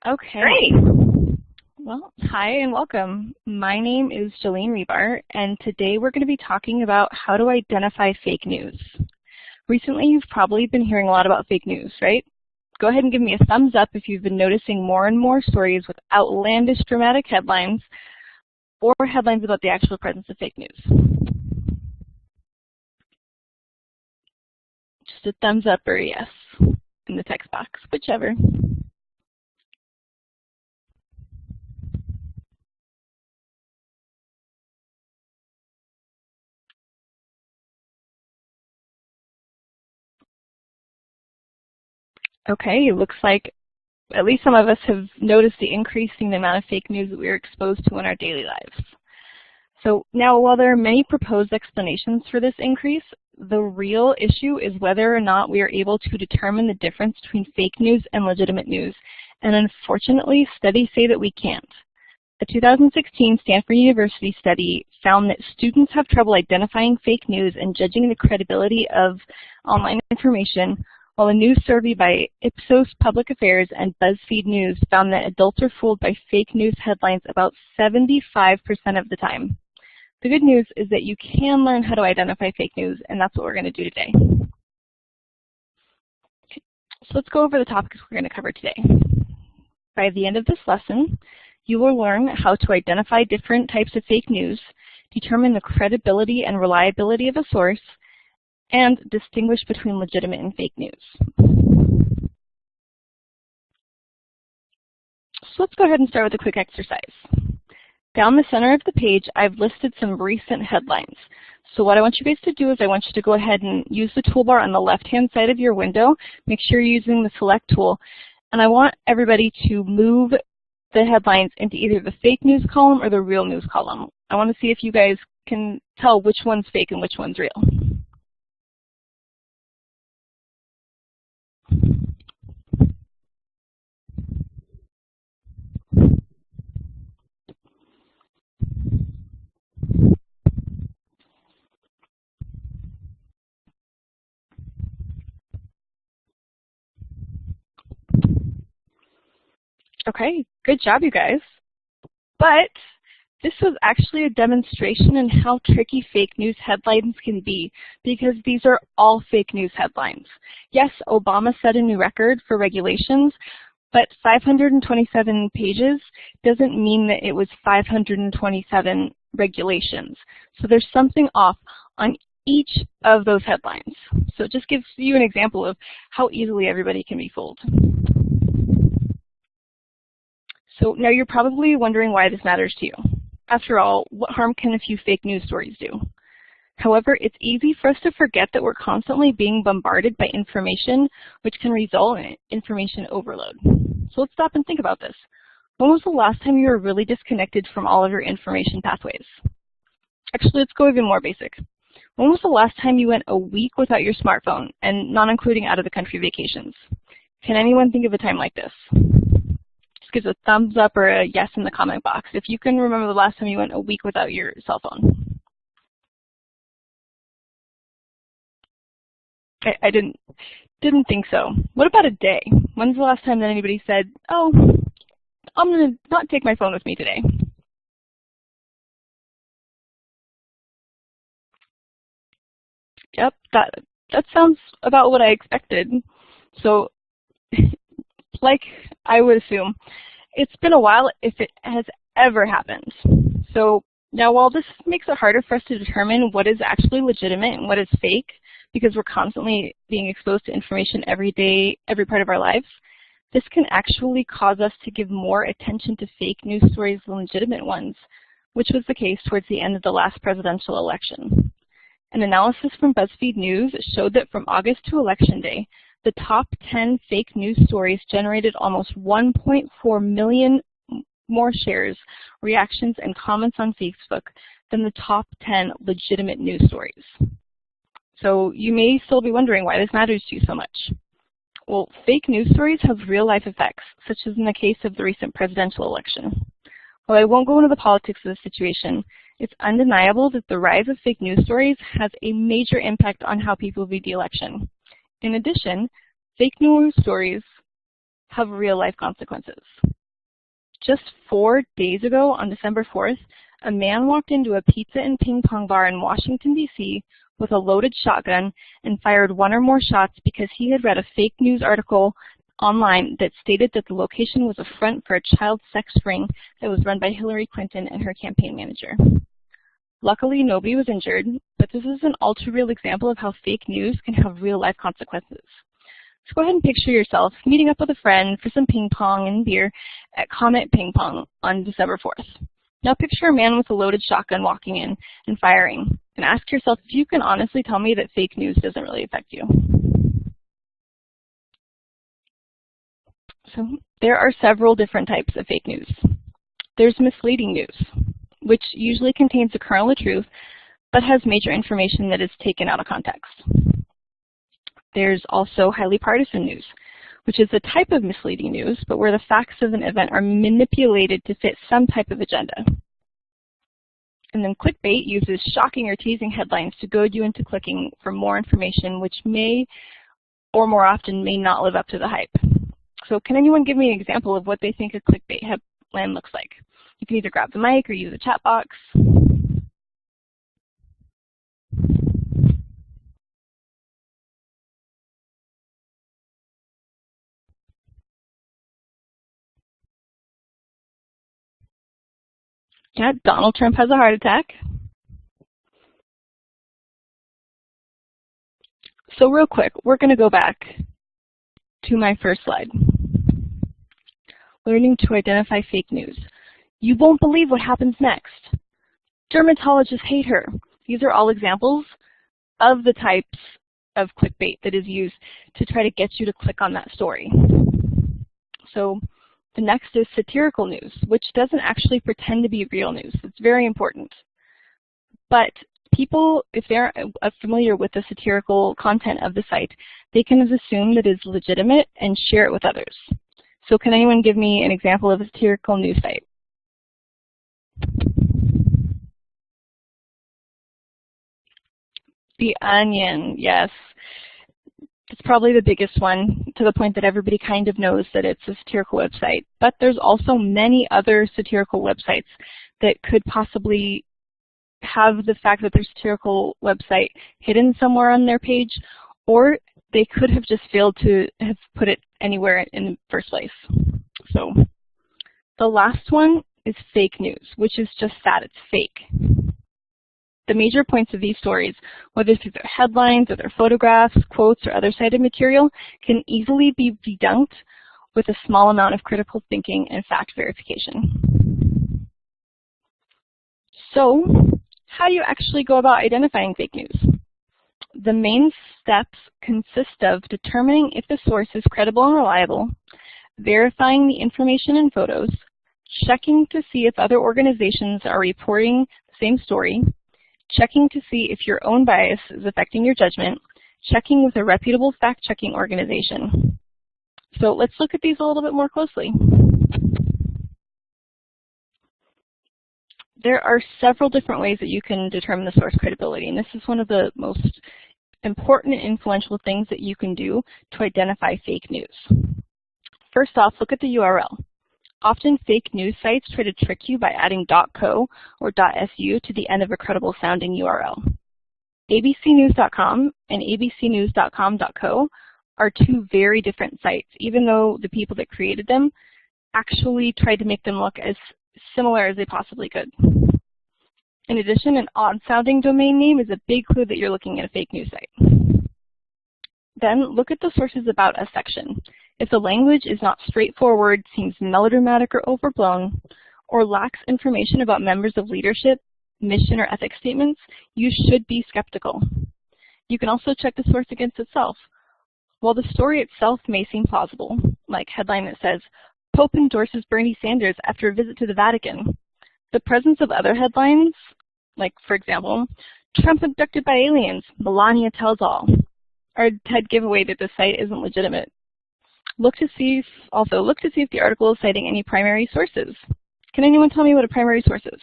Okay. Great. Well, hi and welcome. My name is Jolene Rebar, and today we're going to be talking about how to identify fake news. Recently, you've probably been hearing a lot about fake news, right? Go ahead and give me a thumbs up if you've been noticing more and more stories with outlandish dramatic headlines or headlines about the actual presence of fake news. Just a thumbs up or a yes in the text box, whichever. Okay, it looks like at least some of us have noticed the increasing amount of fake news that we're exposed to in our daily lives. So now, while there are many proposed explanations for this increase, the real issue is whether or not we are able to determine the difference between fake news and legitimate news. And unfortunately, studies say that we can't. A 2016 Stanford University study found that students have trouble identifying fake news and judging the credibility of online information, while a new survey by Ipsos Public Affairs and BuzzFeed News found that adults are fooled by fake news headlines about 75% of the time. The good news is that you can learn how to identify fake news, and that's what we're going to do today. Okay. So let's go over the topics we're going to cover today. By the end of this lesson, you will learn how to identify different types of fake news, determine the credibility and reliability of a source, and distinguish between legitimate and fake news. So let's go ahead and start with a quick exercise. Down the center of the page, I've listed some recent headlines. So what I want you guys to do is I want you to go ahead and use the toolbar on the left-hand side of your window. Make sure you're using the select tool. And I want everybody to move the headlines into either the fake news column or the real news column. I want to see if you guys can tell which one's fake and which one's real. Okay, good job, you guys. But this was actually a demonstration in how tricky fake news headlines can be, because these are all fake news headlines. Yes, Obama set a new record for regulations, but 527 pages doesn't mean that it was 527 regulations. So there's something off on each of those headlines. So it just gives you an example of how easily everybody can be fooled. So now you're probably wondering why this matters to you. After all, what harm can a few fake news stories do? However, it's easy for us to forget that we're constantly being bombarded by information, which can result in information overload. So let's stop and think about this. When was the last time you were really disconnected from all of your information pathways? Actually, let's go even more basic. When was the last time you went a week without your smartphone, and not including out-of-the-country vacations? Can anyone think of a time like this? Just give a thumbs up or a yes in the comment box if you can remember the last time you went a week without your cell phone. I didn't think so. What about a day? When's the last time that anybody said, oh, I'm going to not take my phone with me today? Yep, that sounds about what I expected. So, like I would assume, it's been a while if it has ever happened. So now, while this makes it harder for us to determine what is actually legitimate and what is fake, because we're constantly being exposed to information every day, every part of our lives, this can actually cause us to give more attention to fake news stories than legitimate ones, which was the case towards the end of the last presidential election. An analysis from BuzzFeed News showed that from August to Election Day, the top 10 fake news stories generated almost 1.4 million more shares, reactions, and comments on Facebook than the top 10 legitimate news stories. So you may still be wondering why this matters to you so much. Well, fake news stories have real-life effects, such as in the case of the recent presidential election. While I won't go into the politics of the situation, it's undeniable that the rise of fake news stories has a major impact on how people view the election. In addition, fake news stories have real-life consequences. Just 4 days ago, on December 4th, a man walked into a pizza and ping pong bar in Washington, D.C. with a loaded shotgun and fired 1 or more shots because he had read a fake news article online that stated that the location was a front for a child sex ring that was run by Hillary Clinton and her campaign manager. Luckily, nobody was injured, but this is an all-too-real example of how fake news can have real-life consequences. So go ahead and picture yourself meeting up with a friend for some ping pong and beer at Comet Ping Pong on December 4th. Now picture a man with a loaded shotgun walking in and firing, and ask yourself if you can honestly tell me that fake news doesn't really affect you. So there are several different types of fake news. There's misleading news, which usually contains the kernel of truth, but has major information that is taken out of context. There's also highly partisan news, which is a type of misleading news, but where the facts of an event are manipulated to fit some type of agenda. And then clickbait uses shocking or teasing headlines to goad you into clicking for more information, which may, or more often, may not live up to the hype. So can anyone give me an example of what they think a clickbait headline looks like? You can either grab the mic or use a chat box. Yeah, Donald Trump has a heart attack. So real quick, we're going to go back to my first slide. Learning to identify fake news. You won't believe what happens next. Dermatologists hate her. These are all examples of the types of clickbait that is used to try to get you to click on that story. So the next is satirical news, which doesn't actually pretend to be real news. It's very important. But people, if they're familiar with the satirical content of the site, they can assume that it's legitimate and share it with others. So can anyone give me an example of a satirical news site? The Onion, yes. It's probably the biggest one, to the point that everybody kind of knows that it's a satirical website. But there's also many other satirical websites that could possibly have the fact that their satirical website hidden somewhere on their page, or they could have just failed to have put it anywhere in the first place. So the last one is fake news, which is just that, it's fake. The major points of these stories, whether through their headlines or their photographs, quotes, or other cited material, can easily be debunked with a small amount of critical thinking and fact verification. So, how do you actually go about identifying fake news? The main steps consist of determining if the source is credible and reliable, verifying the information and photos, checking to see if other organizations are reporting the same story, checking to see if your own bias is affecting your judgment, checking with a reputable fact-checking organization. So let's look at these a little bit more closely. There are several different ways that you can determine the source credibility, and this is one of the most important and influential things that you can do to identify fake news. First off, look at the URL. Often fake news sites try to trick you by adding .co or .su to the end of a credible sounding URL. abcnews.com and abcnews.com.co are two very different sites, even though the people that created them actually tried to make them look as similar as they possibly could. In addition, an odd-sounding domain name is a big clue that you're looking at a fake news site. Then look at the sources about us section. If the language is not straightforward, seems melodramatic or overblown, or lacks information about members of leadership, mission, or ethics statements, you should be skeptical. You can also check the source against itself. While the story itself may seem plausible, like headline that says, Pope endorses Bernie Sanders after a visit to the Vatican, the presence of other headlines, like for example, Trump abducted by aliens, Melania tells all, are dead giveaway that the site isn't legitimate. Look to see if the article is citing any primary sources. Can anyone tell me what a primary source is?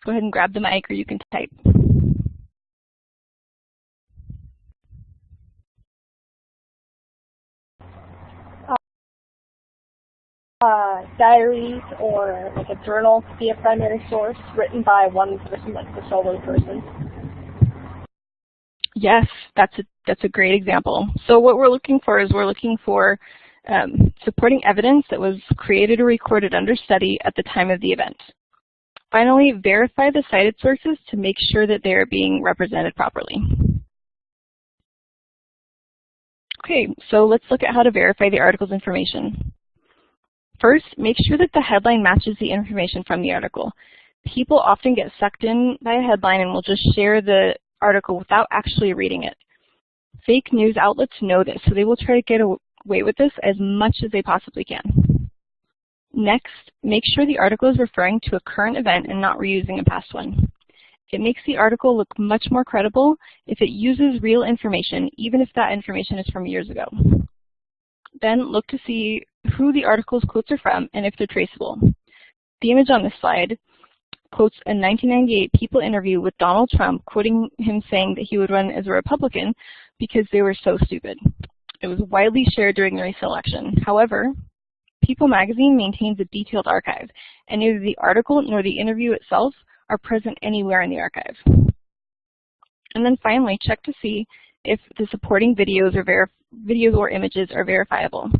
Go ahead and grab the mic, or you can type. diaries or like a journal to be a primary source written by one person, like the solo person? Yes, that's a great example. So what we're looking for is supporting evidence that was created or recorded under study at the time of the event. Finally, verify the cited sources to make sure that they are being represented properly. Okay, so let's look at how to verify the article's information. First, make sure that the headline matches the information from the article. People often get sucked in by a headline and will just share the article without actually reading it. Fake news outlets know this, so they will try to get away with this as much as they possibly can. Next, make sure the article is referring to a current event and not reusing a past one. It makes the article look much more credible if it uses real information, even if that information is from years ago. Then look to see who the article's quotes are from and if they're traceable. The image on this slide quotes a 1998 People interview with Donald Trump, quoting him saying that he would run as a Republican because they were so stupid. It was widely shared during the recent election. However, People magazine maintains a detailed archive, and neither the article nor the interview itself are present anywhere in the archive. And then finally, check to see if the supporting videos or images are verifiable.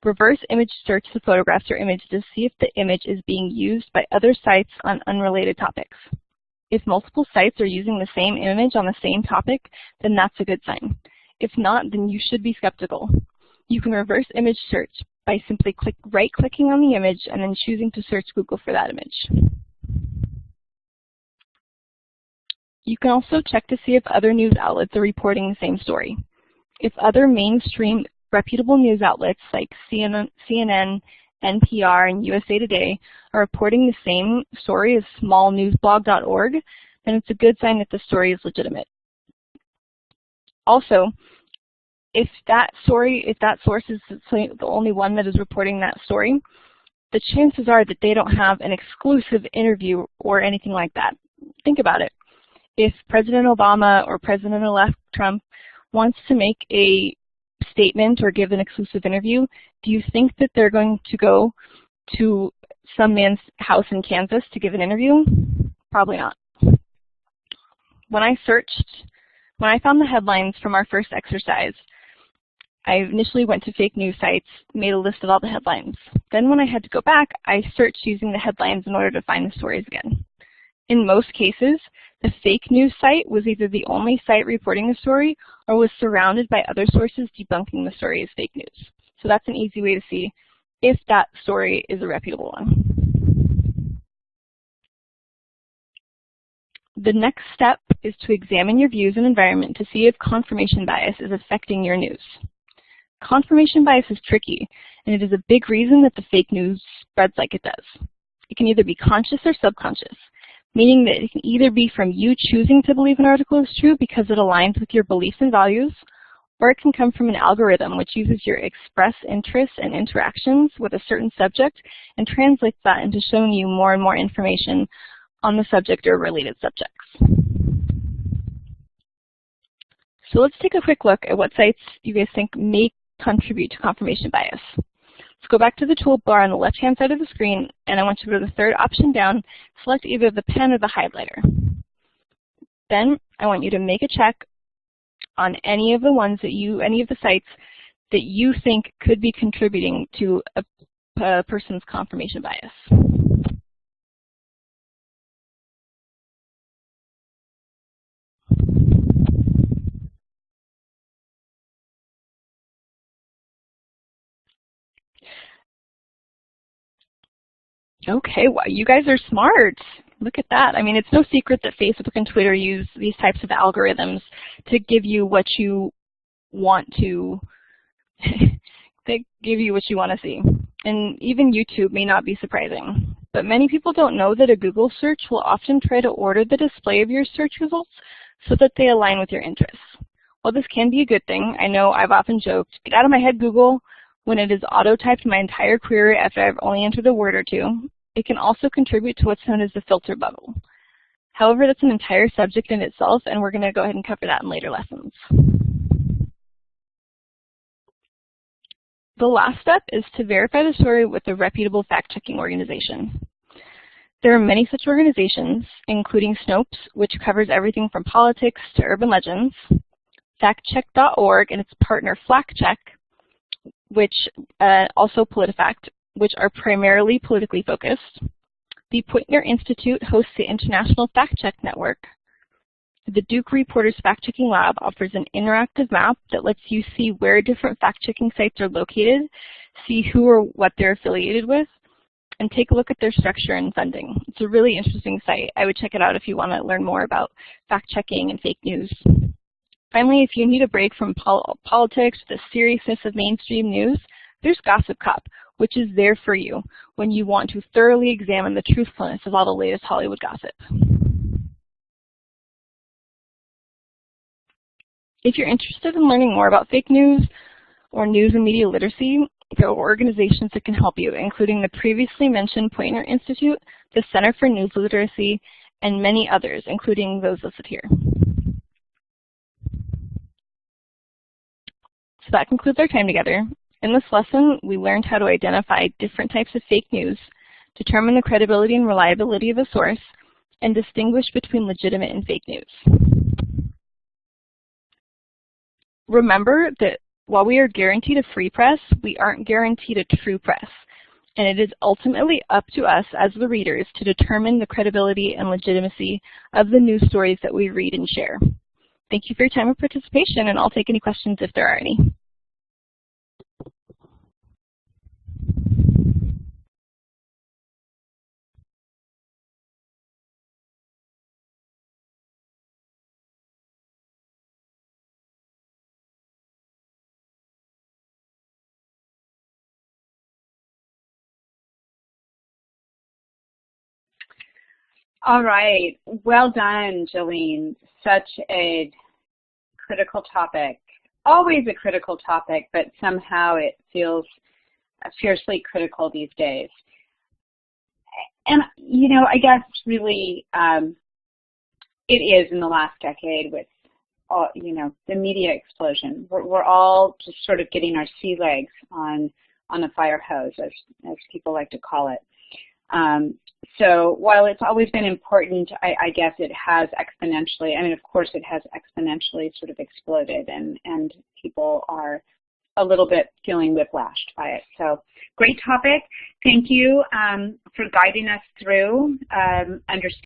Reverse image search the photographs or image to see if the image is being used by other sites on unrelated topics. If multiple sites are using the same image on the same topic, then that's a good sign. If not, then you should be skeptical. You can reverse image search by simply right-clicking on the image and then choosing to search Google for that image. You can also check to see if other news outlets are reporting the same story. If other mainstream reputable news outlets like CNN, NPR, and USA Today are reporting the same story as smallnewsblog.org, then it's a good sign that the story is legitimate. Also, if that source is the only one that is reporting that story, the chances are that they don't have an exclusive interview or anything like that. Think about it. If President Obama or President-elect Trump wants to make a statement or give an exclusive interview, do you think that they're going to go to some man's house in Kansas to give an interview? Probably not. When I found the headlines from our first exercise, I initially went to fake news sites, made a list of all the headlines. Then when I had to go back, I searched using the headlines in order to find the stories again. In most cases, the fake news site was either the only site reporting the story or was surrounded by other sources debunking the story as fake news. So that's an easy way to see if that story is a reputable one. The next step is to examine your views and environment to see if confirmation bias is affecting your news. Confirmation bias is tricky, and it is a big reason that the fake news spreads like it does. It can either be conscious or subconscious, meaning that it can either be from you choosing to believe an article is true because it aligns with your beliefs and values, or it can come from an algorithm which uses your expressed interests and interactions with a certain subject and translates that into showing you more and more information on the subject or related subjects. So let's take a quick look at what sites you guys think may contribute to confirmation bias. Let's go back to the toolbar on the left-hand side of the screen, and I want you to go to the third option down, select either the pen or the highlighter. Then I want you to make a check on any of the sites that you think could be contributing to a person's confirmation bias. Okay, well, you guys are smart. Look at that. I mean, it's no secret that Facebook and Twitter use these types of algorithms to give you what you want to see. And even YouTube may not be surprising. But many people don't know that a Google search will often try to order the display of your search results so that they align with your interests. While this can be a good thing, I know I've often joked, get out of my head, Google, when it has auto-typed my entire query after I've only entered a word or two. It can also contribute to what's known as the filter bubble. However, that's an entire subject in itself, and we're going to go ahead and cover that in later lessons. The last step is to verify the story with a reputable fact-checking organization. There are many such organizations, including Snopes, which covers everything from politics to urban legends, factcheck.org and its partner FlackCheck, which also PolitiFact, which are primarily politically focused. The Poynter Institute hosts the International Fact Check Network. The Duke Reporters Fact-Checking Lab offers an interactive map that lets you see where different fact-checking sites are located, see who or what they're affiliated with, and take a look at their structure and funding. It's a really interesting site. I would check it out if you want to learn more about fact-checking and fake news. Finally, if you need a break from politics, the seriousness of mainstream news, there's Gossip Cop, which is there for you when you want to thoroughly examine the truthfulness of all the latest Hollywood gossip. If you're interested in learning more about fake news or news and media literacy, there are organizations that can help you, including the previously mentioned Poynter Institute, the Center for News Literacy, and many others, including those listed here. So that concludes our time together. In this lesson, we learned how to identify different types of fake news, determine the credibility and reliability of a source, and distinguish between legitimate and fake news. Remember that while we are guaranteed a free press, we aren't guaranteed a true press, and it is ultimately up to us as the readers to determine the credibility and legitimacy of the news stories that we read and share. Thank you for your time and participation, and I'll take any questions if there are any. All right. Well done, Jolene. Such a critical topic. Always a critical topic, but somehow it feels fiercely critical these days. And, you know, I guess really it is in the last decade with, all, you know, the media explosion. We're all just sort of getting our sea legs on a fire hose, as people like to call it. So while it's always been important, I guess it has exponentially, I mean, of course it has exponentially sort of exploded, and people are a little bit feeling whiplashed by it. So great topic. Thank you for guiding us through understanding